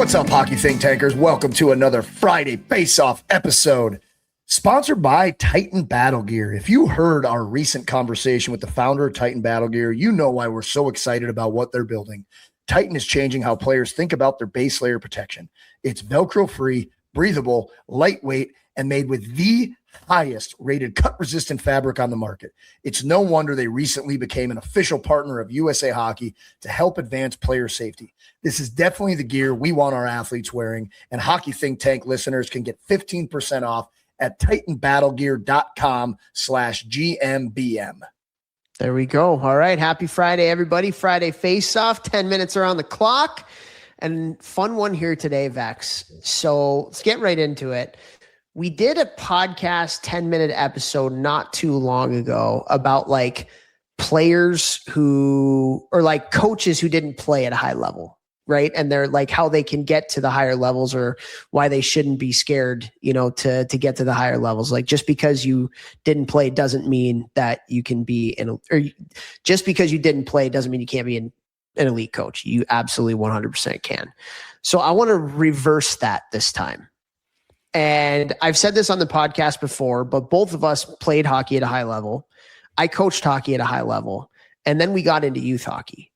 What's up, hockey think tankers? Welcome to another Friday Face-Off episode, sponsored by Titan Battle Gear. If you heard our recent conversation with the founder of Titan Battle Gear, you know why we're so excited about what they're building. Titan is changing how players think about their base layer protection. It's Velcro-free, breathable, lightweight, and made with the highest rated cut-resistant fabric on the market. It's no wonder they recently became an official partner of USA Hockey to help advance player safety. This is definitely the gear we want our athletes wearing, and Hockey Think Tank listeners can get 15% off at titanbattlegear.com/GMBM. There we go. All right. Happy Friday, everybody. Friday Face-Off, 10 minutes around the clock. And fun one here today, Vex. So let's get right into it. We did a podcast 10-minute episode not too long ago about like players who, or like coaches who didn't play at a high level, right? And they're like how they can get to the higher levels or why they shouldn't be scared, you know, to get to the higher levels. Like just because you didn't play doesn't mean that you can be or just because you didn't play doesn't mean you can't be an elite coach. You absolutely 100% can. So I want to reverse that this time. And I've said this on the podcast before, but both of us played hockey at a high level. I coached hockey at a high level, and then we got into youth hockey.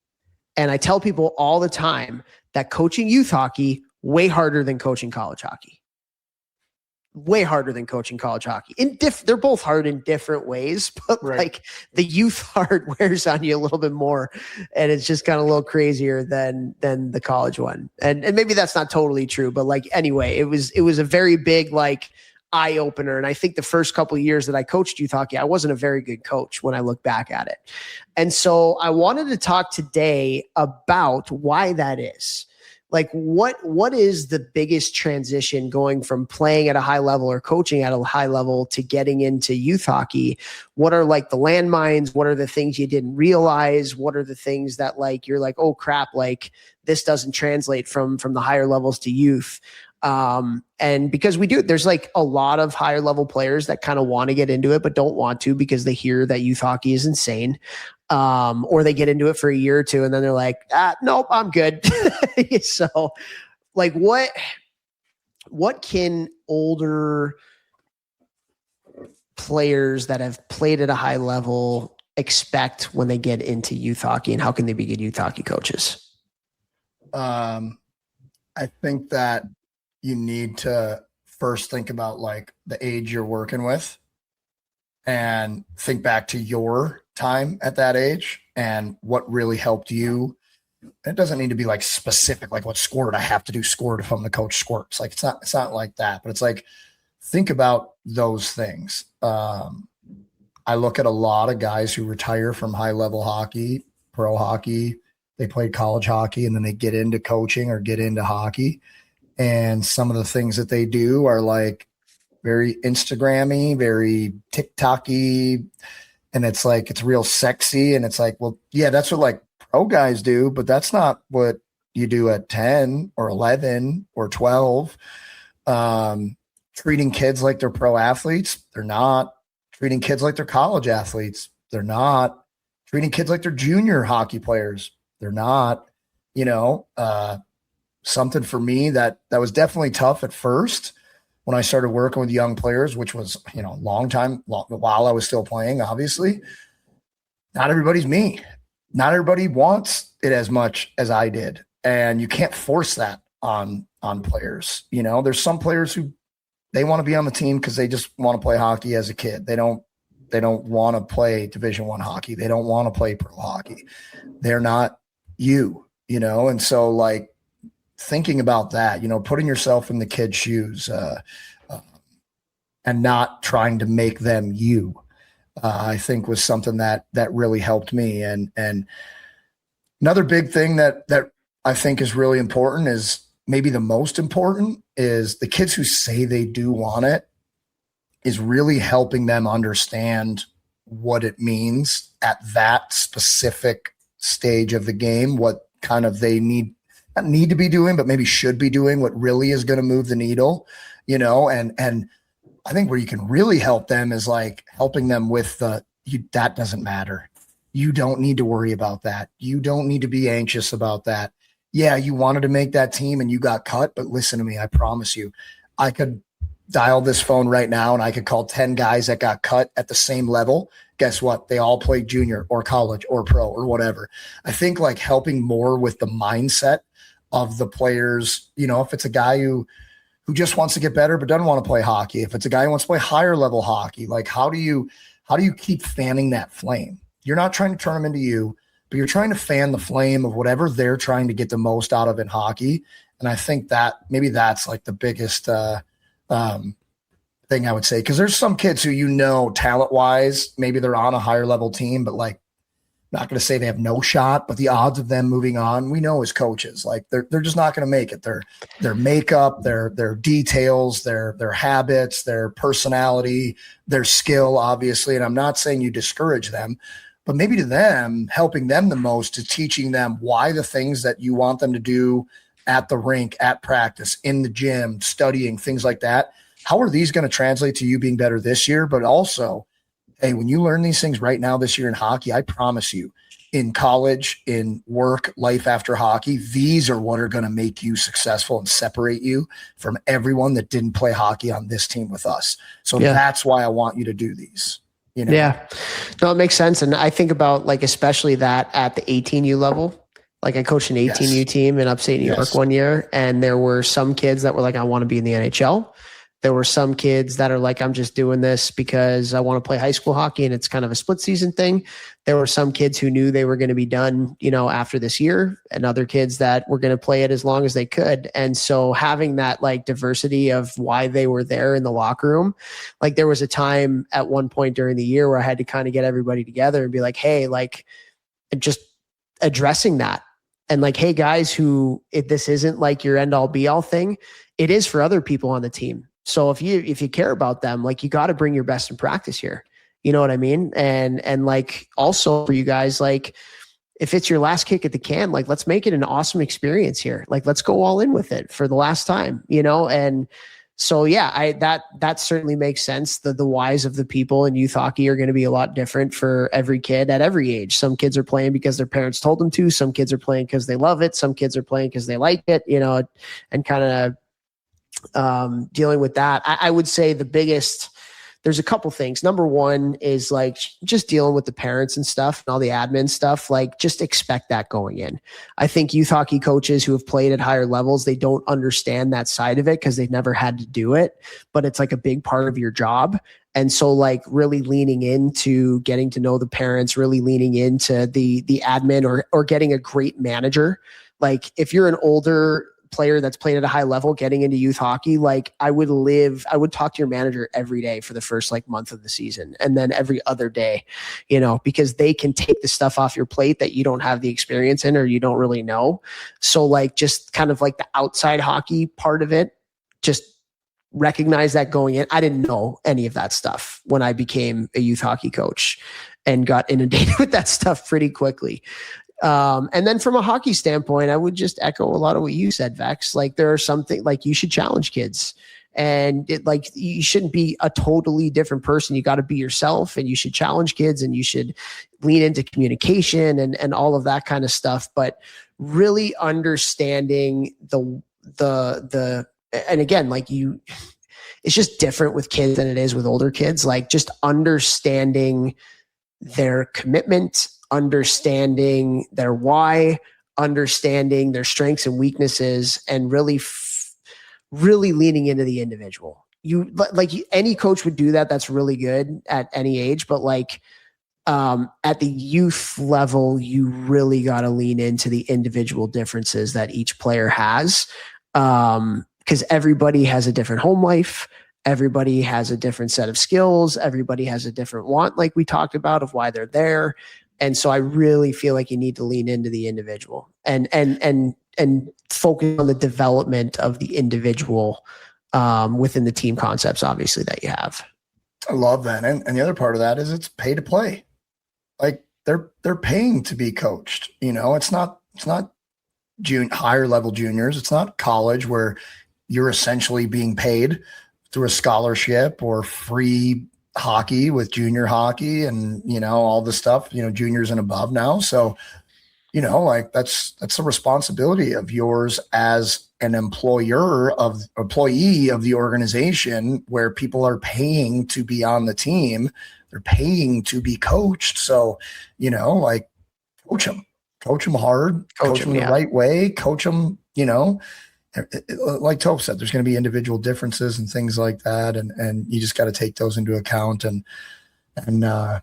And I tell people all the time that coaching youth hockey way harder than coaching college hockey. Way harder than coaching college hockey. They're both hard in different ways, but right. Like the youth hard wears on you a little bit more, and it's just kind of a little crazier than the college one. And maybe that's not totally true, but like anyway, it was a very big like eye opener. And I think the first couple of years that I coached youth hockey, I wasn't a very good coach when I look back at it. And so I wanted to talk today about why that is. Like what is the biggest transition going from playing at a high level or coaching at a high level to getting into youth hockey? What are like the landmines? What are the things you didn't realize? What are the things that like, you're like, oh crap, like this doesn't translate from the higher levels to youth. And because there's like a lot of higher level players that kind of want to get into it, but don't want to because they hear that youth hockey is insane. Or they get into it for a year or two and then they're like, nope, I'm good. So like what can older players that have played at a high level expect when they get into youth hockey, and how can they be good youth hockey coaches? I think that you need to first think about like the age you're working with and think back to your time at that age and what really helped you. It doesn't need to be like specific, like what squirt I have to do squirt if I'm the coach squirts. Like it's not like that, but it's like, think about those things. I look at a lot of guys who retire from high level hockey, pro hockey, they played college hockey and then they get into coaching or get into hockey. And some of the things that they do are like very Instagrammy, very TikTok-y. And it's like, it's real sexy. And it's like, well, yeah, that's what like pro guys do, but that's not what you do at 10 or 11 or 12. Treating kids like they're pro athletes. They're not. Treating kids like they're college athletes. They're not. Treating kids like they're junior hockey players. They're not. You know, something for me that was definitely tough at first when I started working with young players, which was, you know, long while I was still playing, obviously. Not everybody's me. Not everybody wants it as much as I did. And you can't force that on players. You know, there's some players who they want to be on the team because they just want to play hockey as a kid. They don't want to play Division I hockey. They don't want to play pro hockey. They're not you know? And so like, thinking about that, you know, putting yourself in the kid's shoes and not trying to make them you, I think was something that really helped me. And another big thing that I think is really important is maybe the most important is the kids who say they do want it is really helping them understand what it means at that specific stage of the game, what kind of they not need to be doing, but maybe should be doing, what really is going to move the needle, you know? And I think where you can really help them is like helping them with that doesn't matter. You don't need to worry about that. You don't need to be anxious about that. yeah, you wanted to make that team and you got cut, but listen to me, I promise you, I could dial this phone right now and I could call 10 guys that got cut at the same level. Guess what? They all played junior or college or pro or whatever. I think like helping more with the mindset of the players, if it's a guy who just wants to get better but doesn't want to play hockey, if it's a guy who wants to play higher level hockey, like how do you keep fanning that flame? You're not trying to turn them into you, but you're trying to fan the flame of whatever they're trying to get the most out of in hockey. And I think that maybe that's like the biggest thing I would say, because there's some kids who, talent wise, maybe they're on a higher level team, but like, not going to say they have no shot, but the odds of them moving on, we know as coaches, like they're just not going to make it. Their makeup, their details, their habits, their personality, their skill, obviously. And I'm not saying you discourage them, but maybe to them, helping them the most is teaching them why the things that you want them to do at the rink, at practice, in the gym, studying, things like that. How are these going to translate to you being better this year? But also, hey, when you learn these things right now this year in hockey, I promise you, in college, in work, life after hockey, these are what are going to make you successful and separate you from everyone that didn't play hockey on this team with us. So that's why I want you to do these. Yeah, no, it makes sense. And I think about like, especially that at the 18U level. Like I coached an 18U team in upstate New York one year, and there were some kids that were like, I want to be in the NHL. There were some kids that are like, I'm just doing this because I want to play high school hockey and it's kind of a split season thing. There were some kids who knew they were going to be done, after this year, and other kids that were going to play it as long as they could. And so having that like diversity of why they were there in the locker room, like there was a time at one point during the year where I had to kind of get everybody together and be like, hey, like just addressing that. And like, hey guys, this isn't like your end all be all thing. It is for other people on the team. So if you care about them, like you got to bring your best in practice here. You know what I mean? And like also for you guys, like if it's your last kick at the can, like let's make it an awesome experience here. Like let's go all in with it for the last time, And so that certainly makes sense. The whys of the people in youth hockey are going to be a lot different for every kid at every age. Some kids are playing because their parents told them to. Some kids are playing because they love it. Some kids are playing because they like it, and kind of dealing with that. I would say there's a couple things. Number one is like just dealing with the parents and stuff and all the admin stuff. Like just expect that going in. I think youth hockey coaches who have played at higher levels, they don't understand that side of it because they've never had to do it, but it's like a big part of your job. And so like really leaning into getting to know the parents, really leaning into the admin or getting a great manager. Like if you're an older player that's played at a high level, getting into youth hockey, like I would talk to your manager every day for the first like month of the season. And then every other day, because they can take the stuff off your plate that you don't have the experience in, or you don't really know. So like, just kind of like the outside hockey part of it, just recognize that going in. I didn't know any of that stuff when I became a youth hockey coach and got inundated with that stuff pretty quickly. And then from a hockey standpoint, I would just echo a lot of what you said, Vex. Like there are something like you should challenge kids, and you shouldn't be a totally different person. You got to be yourself, and you should challenge kids, and you should lean into communication and all of that kind of stuff. But really understanding and again, like it's just different with kids than it is with older kids. Like just understanding their commitment, understanding their why, understanding their strengths and weaknesses, and really leaning into the individual. Any coach would do that. That's really good at any age, but like at the youth level, you really got to lean into the individual differences that each player has. Because everybody has a different home life. Everybody has a different set of skills. Everybody has a different want, like we talked about, of why they're there. And so I really feel like you need to lean into the individual and focus on the development of the individual within the team concepts, obviously, that you have. I love that. And the other part of that is it's pay to play. Like they're paying to be coached. It's not higher level juniors. It's not college where you're essentially being paid through a scholarship or free hockey with junior hockey and, all the stuff, juniors and above now. So like that's a responsibility of yours as an employee of the organization, where people are paying to be on the team. They're paying to be coached. So, like coach them hard, coach them the right way, coach them, like Toph said, there's going to be individual differences and things like that. And you just got to take those into account. And I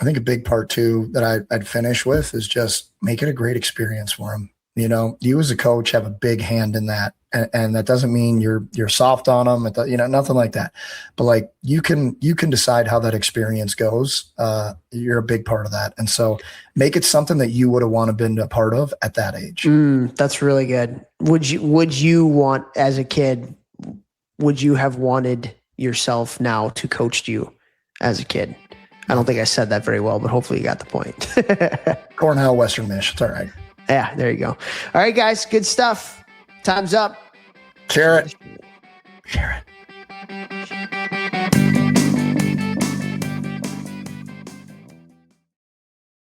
think a big part too that I'd finish with is just make it a great experience for them. You as a coach have a big hand in that. And that doesn't mean you're soft on them, nothing like that. But like you can decide how that experience goes. You're a big part of that. And so make it something that you would have wanted been a part of at that age. That's really good. Would you want, as a kid, would you have wanted yourself now to coach you as a kid? I don't think I said that very well, but hopefully you got the point. Cornell, Western Mich. It's all right. Yeah, there you go. All right, guys. Good stuff. Time's up. Share it. Share it.